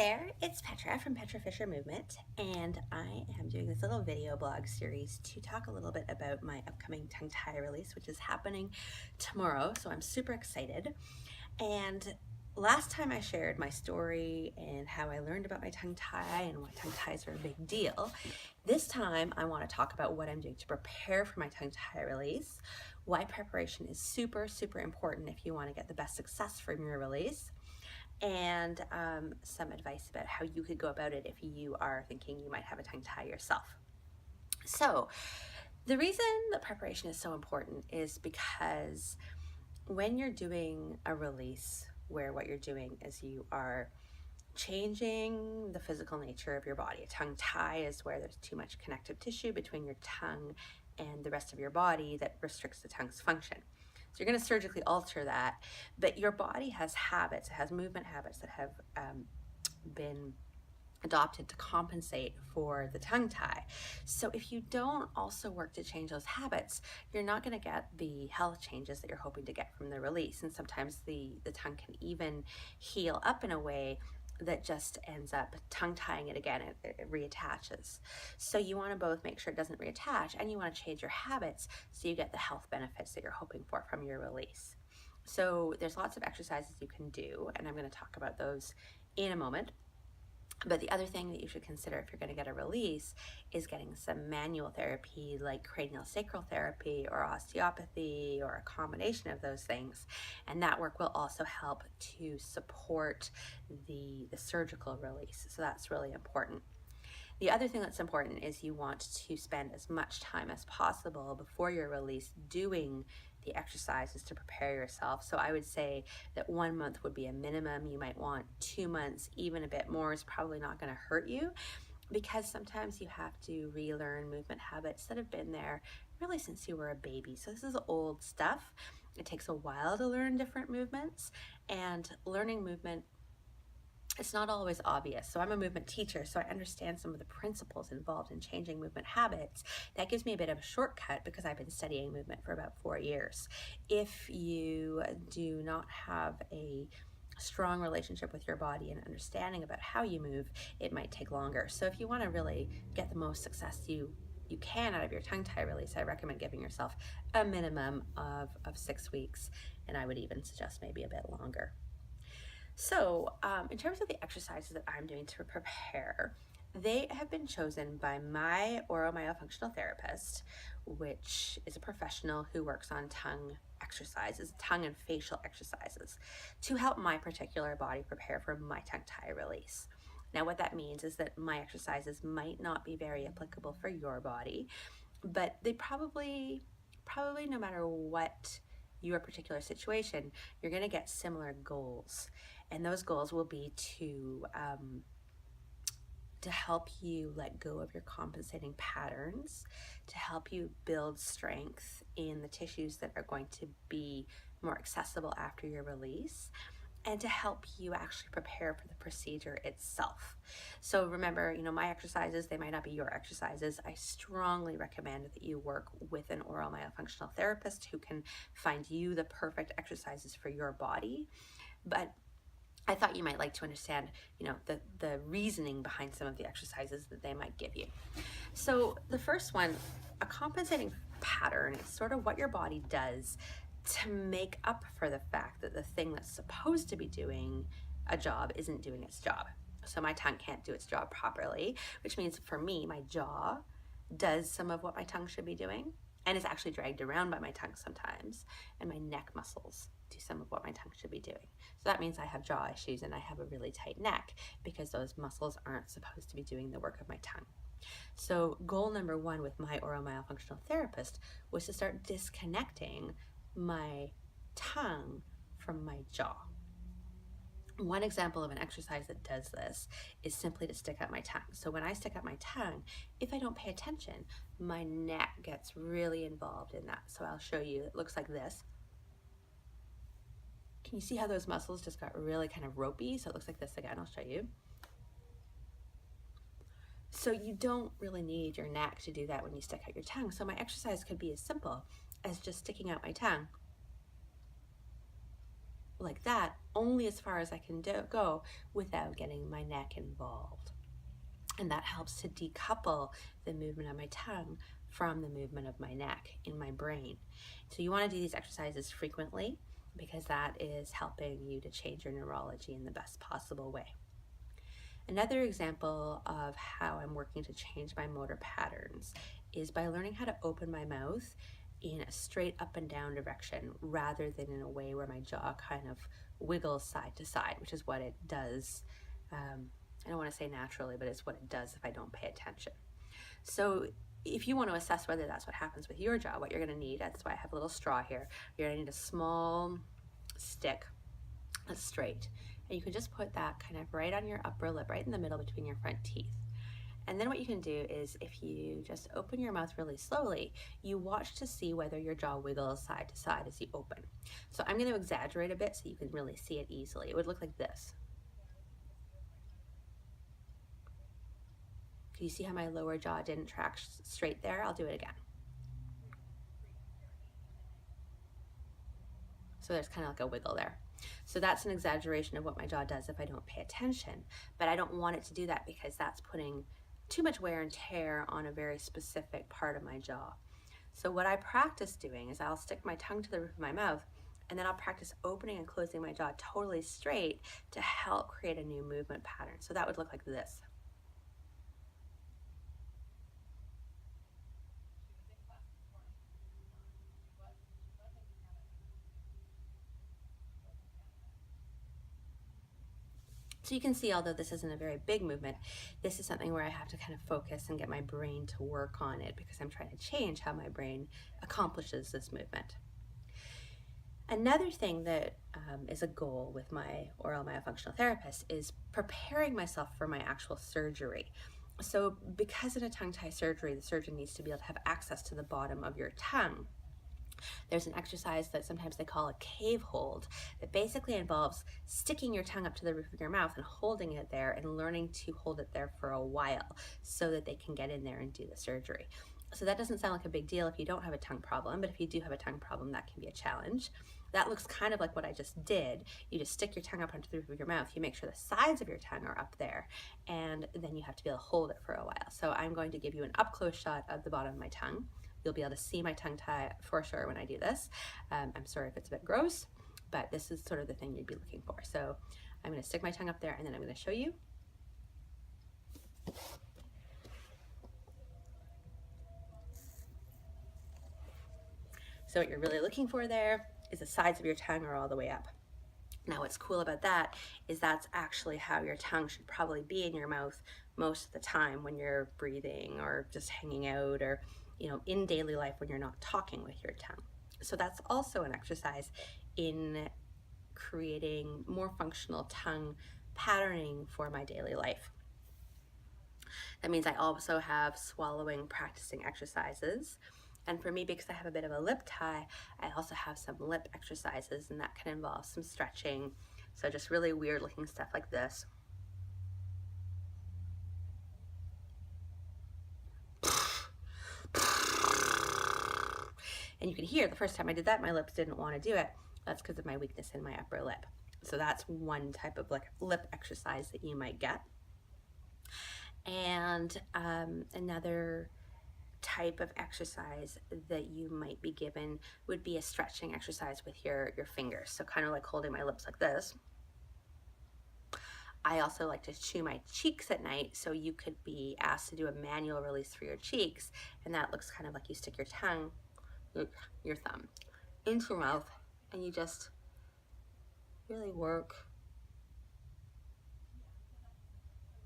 there, it's Petra from Petra Fisher Movement, and I am doing this little video blog series to talk a little bit about my upcoming tongue tie release, which is happening tomorrow, so I'm super excited. And last time I shared my story and how I learned about my tongue tie and why tongue ties are a big deal. This time I want to talk about what I'm doing to prepare for my tongue tie release, why preparation is super, super important if you want to get the best success from your release, and some advice about how you could go about it if you are thinking you might have a tongue tie yourself. So the reason that preparation is so important is because when you're doing a release where what you're doing is you are changing the physical nature of your body. A tongue tie is where there's too much connective tissue between your tongue and the rest of your body that restricts the tongue's function. So you're going to surgically alter that, but your body has habits, it has movement habits that have been adopted to compensate for the tongue tie. So if you don't also work to change those habits, you're not going to get the health changes that you're hoping to get from the release. And sometimes the tongue can even heal up in a way that just ends up tongue tying it again. It reattaches. So you want to both make sure it doesn't reattach, and you want to change your habits so you get the health benefits that you're hoping for from your release. So there's lots of exercises you can do, and I'm going to talk about those in a moment. But the other thing that you should consider if you're going to get a release is getting some manual therapy like cranial sacral therapy or osteopathy or a combination of those things. And that work will also help to support the surgical release. So that's really important. The other thing that's important is you want to spend as much time as possible before your release doing the exercises to prepare yourself. So I would say that 1 month would be a minimum. You might want 2 months, even a bit more is probably not going to hurt you, because sometimes you have to relearn movement habits that have been there really since you were a baby. So this is old stuff. It takes a while to learn different movements, and learning movement, it's not always obvious. So I'm a movement teacher, so I understand some of the principles involved in changing movement habits. That gives me a bit of a shortcut because I've been studying movement for about 4 years. If you do not have a strong relationship with your body and understanding about how you move, it might take longer. So if you want to really get the most success you can out of your tongue tie release, I recommend giving yourself a minimum of 6 weeks, and I would even suggest maybe a bit longer. So in terms of the exercises that I'm doing to prepare, they have been chosen by my oromyofunctional therapist, which is a professional who works on tongue exercises, tongue and facial exercises, to help my particular body prepare for my tongue tie release. Now what that means is that my exercises might not be very applicable for your body, but they probably no matter what your particular situation, you're going to get similar goals. And those goals will be to help you let go of your compensating patterns, to help you build strength in the tissues that are going to be more accessible after your release, and to help you actually prepare for the procedure itself. So remember, my exercises, they might not be your exercises. I strongly recommend that you work with an oromyofunctional therapist who can find you the perfect exercises for your body. But I thought you might like to understand, the reasoning behind some of the exercises that they might give you. So the first one, a compensating pattern, is sort of what your body does to make up for the fact that the thing that's supposed to be doing a job isn't doing its job. So my tongue can't do its job properly, which means for me, my jaw does some of what my tongue should be doing and is actually dragged around by my tongue sometimes, and my neck muscles do some of what my tongue should be doing. So that means I have jaw issues and I have a really tight neck because those muscles aren't supposed to be doing the work of my tongue. So goal number 1 with my oromyofunctional therapist was to start disconnecting my tongue from my jaw. One example of an exercise that does this is simply to stick out my tongue. So when I stick out my tongue, if I don't pay attention, my neck gets really involved in that. So I'll show you, it looks like this. Can you see how those muscles just got really kind of ropey? So it looks like this again, I'll show you. So you don't really need your neck to do that when you stick out your tongue. So my exercise could be as simple as just sticking out my tongue like that, only as far as I can go without getting my neck involved. And that helps to decouple the movement of my tongue from the movement of my neck in my brain. So you want to do these exercises frequently because that is helping you to change your neurology in the best possible way. Another example of how I'm working to change my motor patterns is by learning how to open my mouth in a straight up and down direction rather than in a way where my jaw kind of wiggles side to side, which is what it does. I don't want to say naturally, but it's what it does if I don't pay attention. So if you want to assess whether that's what happens with your jaw, what you're going to need, that's why I have a little straw here, you're going to need a small stick that's straight. And you can just put that kind of right on your upper lip, right in the middle between your front teeth. And then what you can do is if you just open your mouth really slowly, you watch to see whether your jaw wiggles side to side as you open. So I'm going to exaggerate a bit so you can really see it easily. It would look like this. Can you see how my lower jaw didn't track straight there? I'll do it again. So there's kind of like a wiggle there. So that's an exaggeration of what my jaw does if I don't pay attention, but I don't want it to do that because that's putting too much wear and tear on a very specific part of my jaw. So what I practice doing is I'll stick my tongue to the roof of my mouth and then I'll practice opening and closing my jaw totally straight to help create a new movement pattern. So that would look like this. So you can see, although this isn't a very big movement, this is something where I have to kind of focus and get my brain to work on it because I'm trying to change how my brain accomplishes this movement. Another thing that is a goal with my oral myofunctional therapist is preparing myself for my actual surgery. So because in a tongue tie surgery, the surgeon needs to be able to have access to the bottom of your tongue. There's an exercise that sometimes they call a cave hold that basically involves sticking your tongue up to the roof of your mouth and holding it there and learning to hold it there for a while so that they can get in there and do the surgery. So that doesn't sound like a big deal if you don't have a tongue problem, but if you do have a tongue problem, that can be a challenge. That looks kind of like what I just did. You just stick your tongue up onto the roof of your mouth. You make sure the sides of your tongue are up there, and then you have to be able to hold it for a while. So I'm going to give you an up-close shot of the bottom of my tongue. You'll be able to see my tongue tie for sure when I do this. I'm sorry if it's a bit gross, but this is sort of the thing you'd be looking for. So I'm going to stick my tongue up there and then I'm going to show you. So what you're really looking for there is the sides of your tongue are all the way up. Now what's cool about that is that's actually how your tongue should probably be in your mouth most of the time when you're breathing or just hanging out or in daily life when you're not talking with your tongue. So that's also an exercise in creating more functional tongue patterning for my daily life. That means I also have swallowing practicing exercises. And for me, because I have a bit of a lip tie, I also have some lip exercises, and that can involve some stretching. So just really weird looking stuff like this. And you can hear the first time I did that, my lips didn't want to do it. That's because of my weakness in my upper lip. So that's one type of like lip exercise that you might get. And another type of exercise that you might be given would be a stretching exercise with your fingers. So kind of like holding my lips like this. I also like to chew my cheeks at night, so you could be asked to do a manual release for your cheeks, and that looks kind of like you stick your tongue, your thumb, into your mouth, and you just really work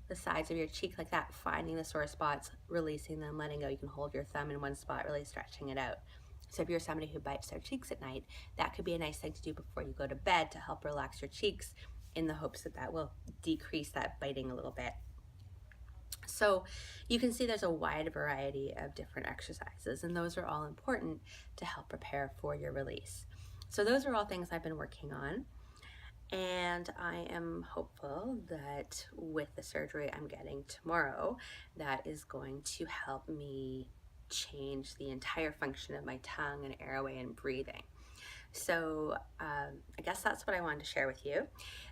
the sides of your cheek like that, finding the sore spots, releasing them, letting go. You can hold your thumb in one spot, really stretching it out. So if you're somebody who bites their cheeks at night, that could be a nice thing to do before you go to bed to help relax your cheeks in the hopes that that will decrease that biting a little bit. So you can see there's a wide variety of different exercises, and those are all important to help prepare for your release. So those are all things I've been working on. And I am hopeful that with the surgery I'm getting tomorrow, that is going to help me change the entire function of my tongue and airway and breathing. So I guess that's what I wanted to share with you.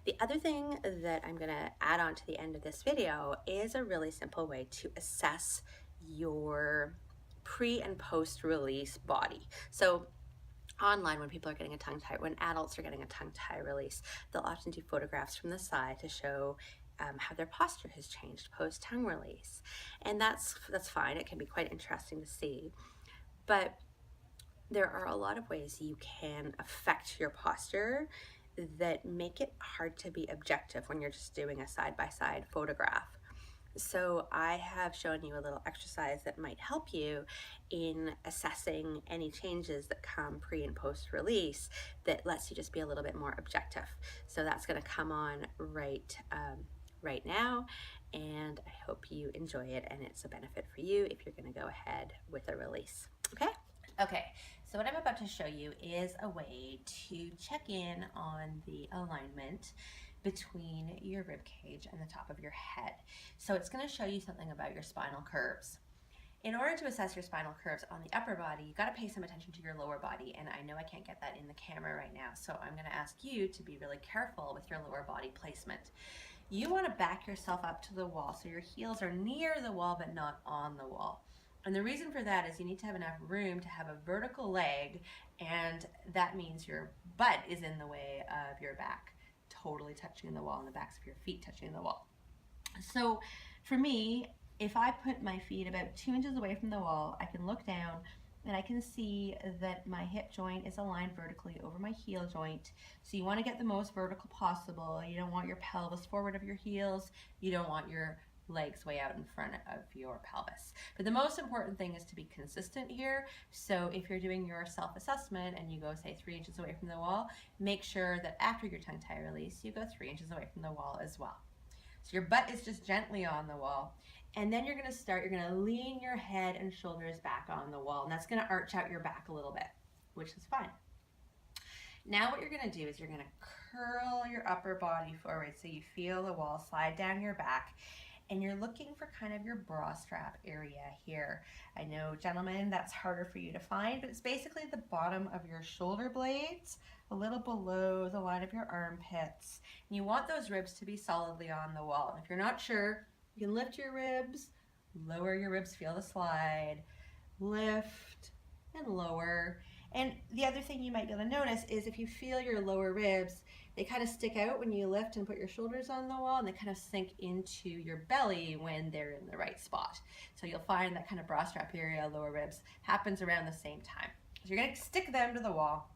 The other thing that I'm going to add on to the end of this video is a really simple way to assess your pre and post release body. So online, when people are getting a tongue tie, when adults are getting a tongue tie release, they'll often do photographs from the side to show how their posture has changed post tongue release, and that's fine. It can be quite interesting to see, but there are a lot of ways you can affect your posture that make it hard to be objective when you're just doing a side-by-side photograph. So I have shown you a little exercise that might help you in assessing any changes that come pre and post release that lets you just be a little bit more objective. So that's going to come on right now, and I hope you enjoy it and it's a benefit for you if you're going to go ahead with a release. Okay, so what I'm about to show you is a way to check in on the alignment between your rib cage and the top of your head. So it's going to show you something about your spinal curves. In order to assess your spinal curves on the upper body, you've got to pay some attention to your lower body, and I know I can't get that in the camera right now, so I'm going to ask you to be really careful with your lower body placement. You want to back yourself up to the wall so your heels are near the wall but not on the wall. And the reason for that is you need to have enough room to have a vertical leg, and that means your butt is in the way of your back, totally touching the wall, and the backs of your feet touching the wall. So for me, if I put my feet about 2 inches away from the wall, I can look down and I can see that my hip joint is aligned vertically over my heel joint. So you want to get the most vertical possible. You don't want your pelvis forward of your heels. You don't want your legs way out in front of your pelvis. But the most important thing is to be consistent here. So if you're doing your self-assessment and you go, say, 3 inches away from the wall, make sure that after your tongue tie release, you go 3 inches away from the wall as well. So your butt is just gently on the wall. And then you're going to lean your head and shoulders back on the wall. And that's going to arch out your back a little bit, which is fine. Now what you're going to do is you're going to curl your upper body forward so you feel the wall slide down your back. And you're looking for kind of your bra strap area here. I know, gentlemen, that's harder for you to find, but it's basically the bottom of your shoulder blades, a little below the line of your armpits. And you want those ribs to be solidly on the wall. And if you're not sure, you can lift your ribs, lower your ribs, feel the slide, lift and lower. And the other thing you might be able to notice is if you feel your lower ribs, they kind of stick out when you lift and put your shoulders on the wall, and they kind of sink into your belly when they're in the right spot. So you'll find that kind of bra strap area, lower ribs, happens around the same time. So you're going to stick them to the wall.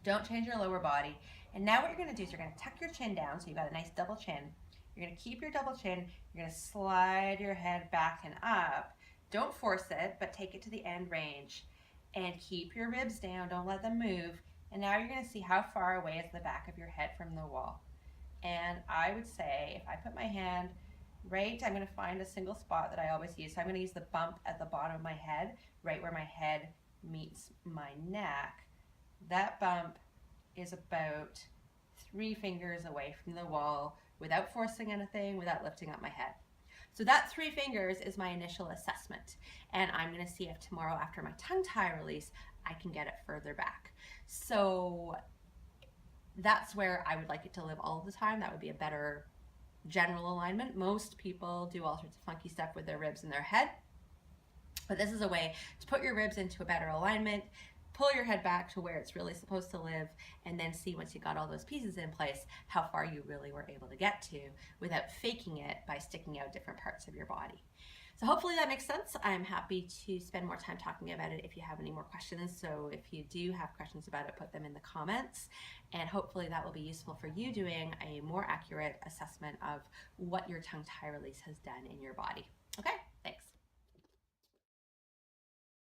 Don't change your lower body. And now what you're going to do is you're going to tuck your chin down so you've got a nice double chin. You're going to keep your double chin. You're going to slide your head back and up. Don't force it, but take it to the end range. And keep your ribs down. Don't let them move. And now you're going to see how far away is the back of your head from the wall. And I would say if I put my hand right, I'm going to find a single spot that I always use. So I'm going to use the bump at the bottom of my head, right where my head meets my neck. That bump is about 3 fingers away from the wall without forcing anything, without lifting up my head. So that 3 fingers is my initial assessment. And I'm going to see if tomorrow after my tongue tie release, I can get it further back. So that's where I would like it to live all of the time. That would be a better general alignment. Most people do all sorts of funky stuff with their ribs and their head. But this is a way to put your ribs into a better alignment, pull your head back to where it's really supposed to live, and then see once you got all those pieces in place, how far you really were able to get to without faking it by sticking out different parts of your body. So hopefully that makes sense. I'm happy to spend more time talking about it if you have any more questions. So if you do have questions about it, put them in the comments. And hopefully that will be useful for you doing a more accurate assessment of what your tongue tie release has done in your body. Okay,